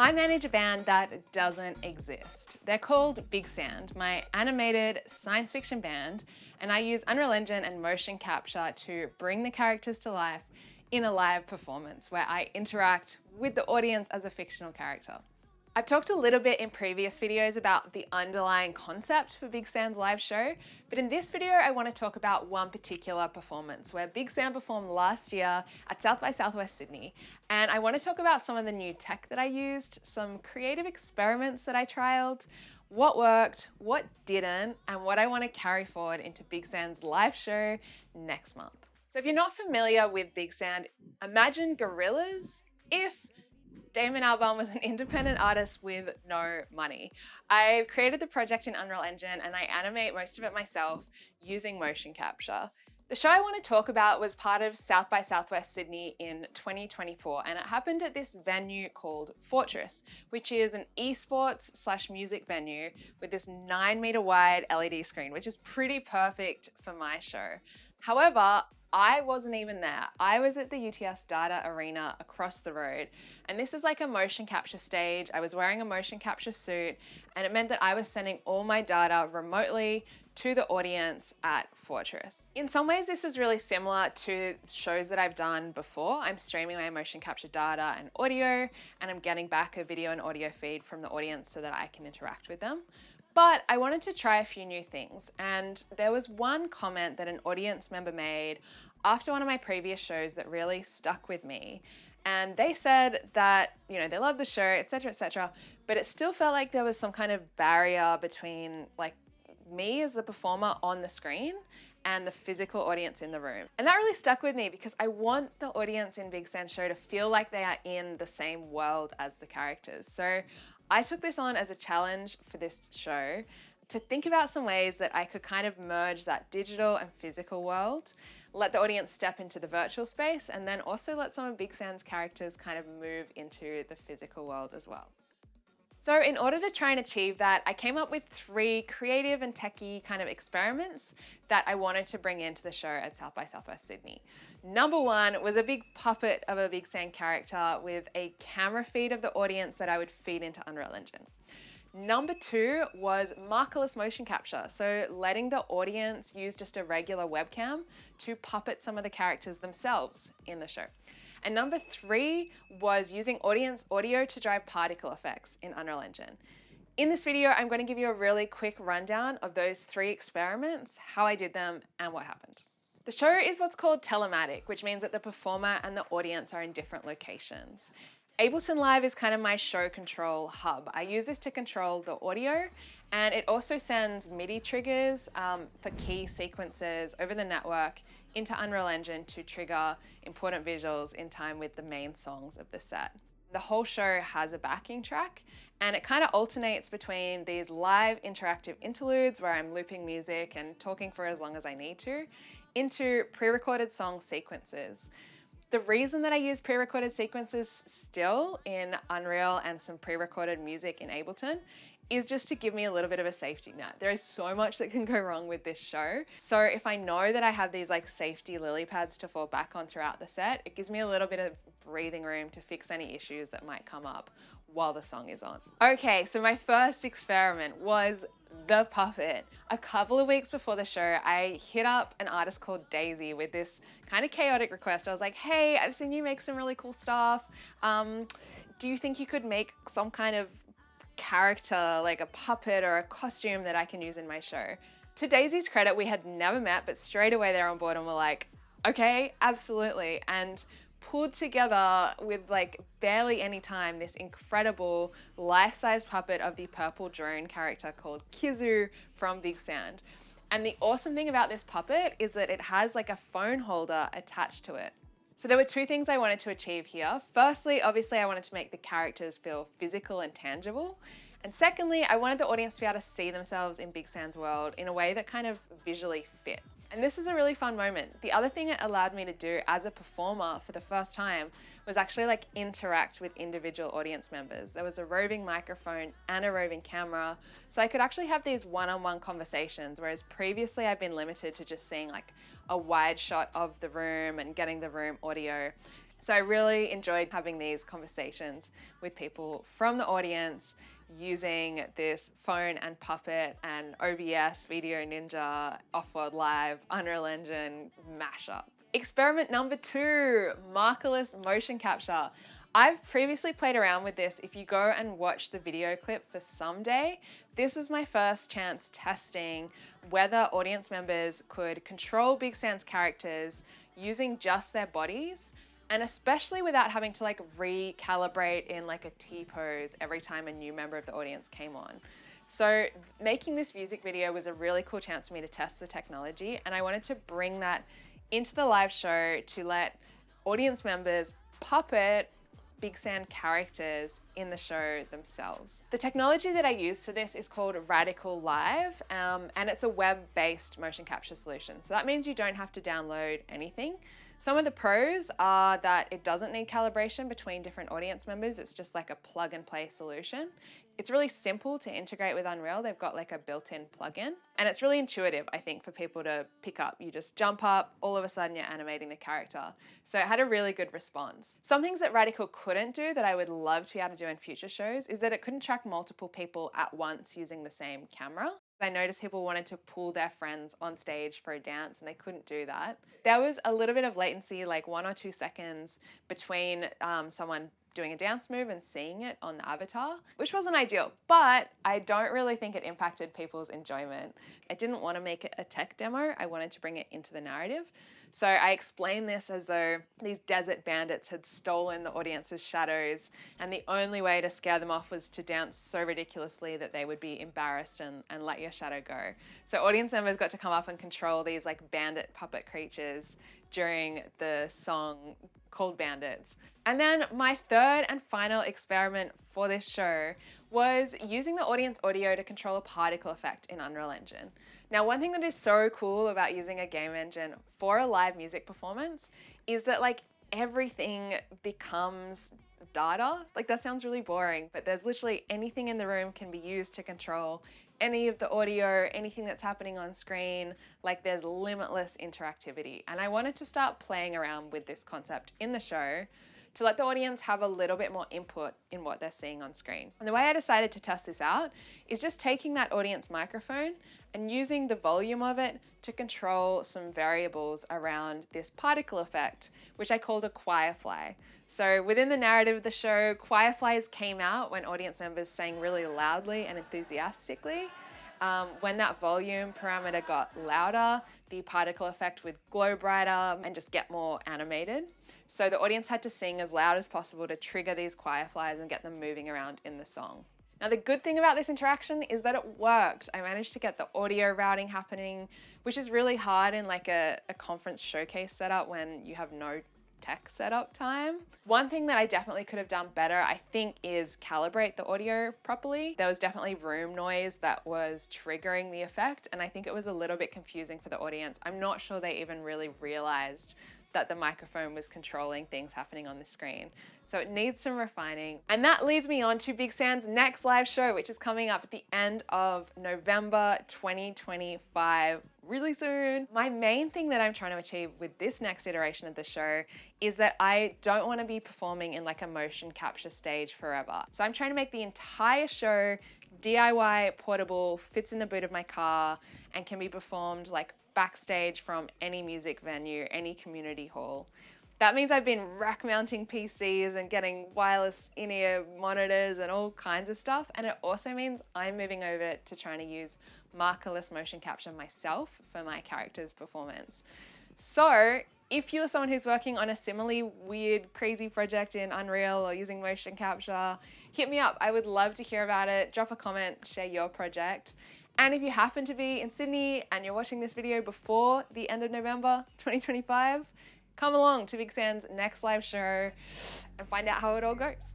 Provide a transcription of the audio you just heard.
I manage a band that doesn't exist. They're called Big Sand, my animated science fiction band, and I use Unreal Engine and motion capture to bring the characters to life in a live performance where I interact with the audience as a fictional character. I've talked a little bit in previous videos about the underlying concept for Big Sand's live show, but in this video I want to talk about one particular performance where Big Sand performed last year at South by Southwest Sydney, and I want to talk about some of the new tech that I used, some creative experiments that I trialed, what worked, what didn't, and what I want to carry forward into Big Sand's live show next month. So if you're not familiar with Big Sand, imagine gorillas if Damon Albarn was an independent artist with no money. I've created the project in Unreal Engine and I animate most of it myself using motion capture. The show I want to talk about was part of South by Southwest Sydney in 2024, and it happened at this venue called Fortress, which is an esports/music venue with this 9-meter wide LED screen, which is pretty perfect for my show. However, I wasn't even there. I was at the UTS Data Arena across the road, and this is like a motion capture stage. I was wearing a motion capture suit, and it meant that I was sending all my data remotely to the audience at Fortress. In some ways, this was really similar to shows that I've done before. I'm streaming my motion capture data and audio, and I'm getting back a video and audio feed from the audience so that I can interact with them. But I wanted to try a few new things, and there was one comment that an audience member made after one of my previous shows that really stuck with me. And they said that, they love the show, etc., but it still felt like there was some kind of barrier between like me as the performer on the screen and the physical audience in the room. And that really stuck with me because I want the audience in Big Sand show to feel like they are in the same world as the characters. So I took this on as a challenge for this show to think about some ways that I could kind of merge that digital and physical world, let the audience step into the virtual space, and then also let some of Big Sand's characters kind of move into the physical world as well. So in order to try and achieve that, I came up with 3 creative and techie kind of experiments that I wanted to bring into the show at South by Southwest Sydney. Number 1 was a big puppet of a Big Sand character with a camera feed of the audience that I would feed into Unreal Engine. Number 2 was markerless motion capture, so letting the audience use just a regular webcam to puppet some of the characters themselves in the show. And number 3 was using audience audio to drive particle effects in Unreal Engine. In this video, I'm going to give you a really quick rundown of those 3 experiments, how I did them, and what happened. The show is what's called telematic, which means that the performer and the audience are in different locations. Ableton Live is kind of my show control hub. I use this to control the audio, and it also sends MIDI triggers for key sequences over the network into Unreal Engine to trigger important visuals in time with the main songs of the set. The whole show has a backing track, and it kind of alternates between these live interactive interludes where I'm looping music and talking for as long as I need to, into pre-recorded song sequences. The reason that I use pre-recorded sequences still in Unreal and some pre-recorded music in Ableton is just to give me a little bit of a safety net. There is so much that can go wrong with this show. So if I know that I have these like safety lily pads to fall back on throughout the set, it gives me a little bit of breathing room to fix any issues that might come up while the song is on. Okay, so my first experiment was the puppet. A couple of weeks before the show, I hit up an artist called Daisy with this kind of chaotic request. I was like, hey, I've seen you make some really cool stuff. Do you think you could make some kind of character, like a puppet or a costume that I can use in my show? To Daisy's credit, we had never met, but straight away they're on board and were like, okay, absolutely. And pulled together with like barely any time this incredible life-size puppet of the purple drone character called Kiz-OO from Big Sand. And the awesome thing about this puppet is that it has like a phone holder attached to it. So there were 2 things I wanted to achieve here. Firstly, obviously I wanted to make the characters feel physical and tangible. And secondly, I wanted the audience to be able to see themselves in Big Sand's world in a way that kind of visually fit. And this is a really fun moment. The other thing it allowed me to do as a performer for the first time was actually like interact with individual audience members. There was a roving microphone and a roving camera, so I could actually have these one-on-one conversations, whereas previously I've been limited to just seeing like a wide shot of the room and getting the room audio. So I really enjoyed having these conversations with people from the audience using this phone and Puppet and OBS, Video Ninja, Offworld Live, Unreal Engine mashup. Experiment number 2, markerless motion capture. I've previously played around with this. If you go and watch the video clip for Someday, this was my first chance testing whether audience members could control Big Sound's characters using just their bodies, and especially without having to like recalibrate in like a T-pose every time a new member of the audience came on. So making this music video was a really cool chance for me to test the technology, and I wanted to bring that into the live show to let audience members puppet Big Sound characters in the show themselves. The technology that I use for this is called Radical Live, and it's a web-based motion capture solution. So that means you don't have to download anything. Some of the pros are that it doesn't need calibration between different audience members. It's just like a plug and play solution. It's really simple to integrate with Unreal. They've got like a built-in plugin, and it's really intuitive, I think, for people to pick up. You just jump up, all of a sudden you're animating the character. So it had a really good response. Some things that Radical couldn't do that I would love to be able to do in future shows is that it couldn't track multiple people at once using the same camera. I noticed people wanted to pull their friends on stage for a dance and they couldn't do that. There was a little bit of latency, like 1 or 2 seconds between someone doing a dance move and seeing it on the avatar, which wasn't ideal, but I don't really think it impacted people's enjoyment. I didn't want to make it a tech demo. I wanted to bring it into the narrative. So I explained this as though these desert bandits had stolen the audience's shadows, and the only way to scare them off was to dance so ridiculously that they would be embarrassed and let your shadow go. So audience members got to come up and control these like bandit puppet creatures during the song called Bandits. And then my third and final experiment for this show was using the audience audio to control a particle effect in Unreal Engine. Now, one thing that is so cool about using a game engine for a live music performance is that like everything becomes data. Like that sounds really boring, but there's literally anything in the room can be used to control any of the audio, anything that's happening on screen. Like there's limitless interactivity. And I wanted to start playing around with this concept in the show to let the audience have a little bit more input in what they're seeing on screen. And the way I decided to test this out is just taking that audience microphone and using the volume of it to control some variables around this particle effect, which I called a choir fly. So within the narrative of the show, choir flies came out when audience members sang really loudly and enthusiastically. When that volume parameter got louder, the particle effect would glow brighter and just get more animated. So the audience had to sing as loud as possible to trigger these choir flies and get them moving around in the song. Now, the good thing about this interaction is that it worked. I managed to get the audio routing happening, which is really hard in like a conference showcase setup when you have no tech setup time. One thing that I definitely could have done better, I think, is calibrate the audio properly. There was definitely room noise that was triggering the effect, and I think it was a little bit confusing for the audience. I'm not sure they even really realized that the microphone was controlling things happening on the screen. So it needs some refining. And that leads me on to Big Sound's next live show, which is coming up at the end of November 2025, really soon. My main thing that I'm trying to achieve with this next iteration of the show is that I don't want to be performing in like a motion capture stage forever. So I'm trying to make the entire show DIY, portable, fits in the boot of my car, and can be performed like backstage from any music venue, any community hall. That means I've been rack mounting PCs and getting wireless in-ear monitors and all kinds of stuff. And it also means I'm moving over to trying to use markerless motion capture myself for my character's performance. So if you're someone who's working on a similarly weird, crazy project in Unreal or using motion capture, hit me up. I would love to hear about it. Drop a comment, share your project. And if you happen to be in Sydney and you're watching this video before the end of November 2025, come along to Big Sound's next live show and find out how it all goes.